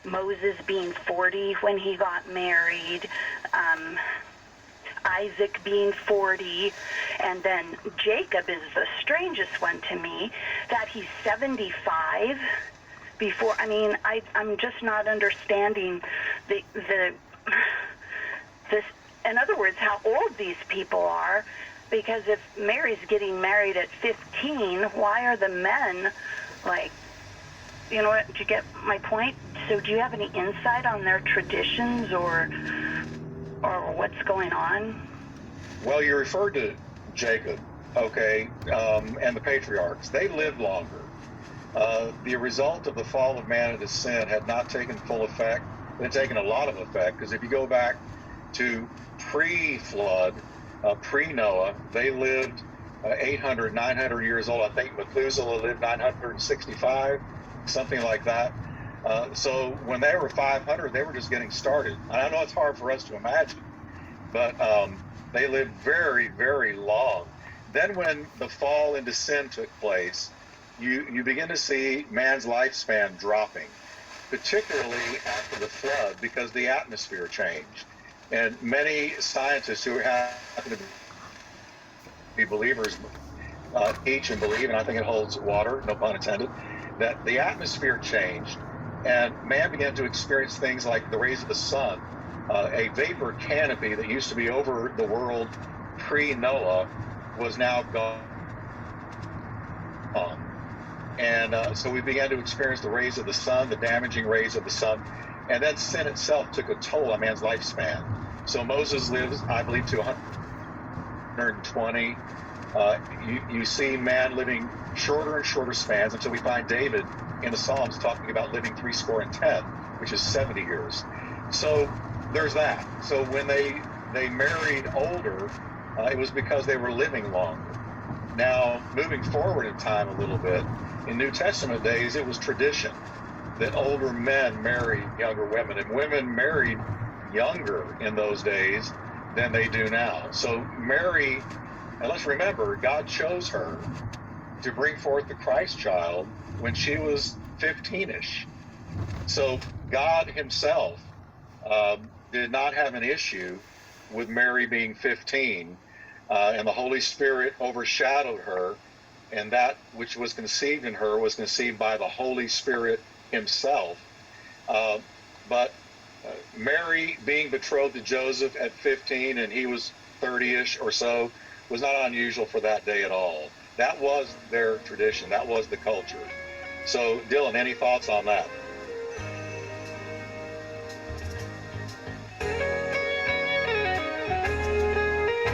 Moses being 40 when he got married, Isaac being 40, and then Jacob is the strangest one to me, that he's 75 before. I mean, I'm just not understanding this. In other words, how old these people are, because if Mary's getting married at 15, why are the men like, you know what, do you get my point? So do you have any insight on their traditions or what's going on? Well, you referred to Jacob, okay, and the patriarchs. They lived longer. The result of the fall of man and his sin had not taken full effect. It had taken a lot of effect, because if you go back to pre-flood, pre-Noah, they lived 800, 900 years old. I think Methuselah lived 965, something like that. So when they were 500, they were just getting started. And I know it's hard for us to imagine, but they lived very, very long. Then when the fall into sin took place, you begin to see man's lifespan dropping, particularly after the flood, because the atmosphere changed. And many scientists who happen to be believers teach and believe, and I think it holds water, no pun intended, that the atmosphere changed and man began to experience things like the rays of the sun. A vapor canopy that used to be over the world pre-Noah was now gone. And so we began to experience the rays of the sun, the damaging rays of the sun, and then sin itself took a toll on man's lifespan. So Moses lives, I believe, to 120. You see man living shorter and shorter spans until we find David in the Psalms talking about living 70, which is 70 years. So there's that. So when they married older, it was because they were living longer. Now, moving forward in time a little bit, in New Testament days, it was tradition that older men married younger women, and women married younger in those days than they do now. So Mary, and let's remember, God chose her to bring forth the Christ child when she was 15-ish. So God himself did not have an issue with Mary being 15, and the Holy Spirit overshadowed her, and that which was conceived in her was conceived by the Holy Spirit himself. But Mary being betrothed to Joseph at 15 and he was 30-ish or so was not unusual for that day at all. That was their tradition. That was the culture. So, Dylan, any thoughts on that?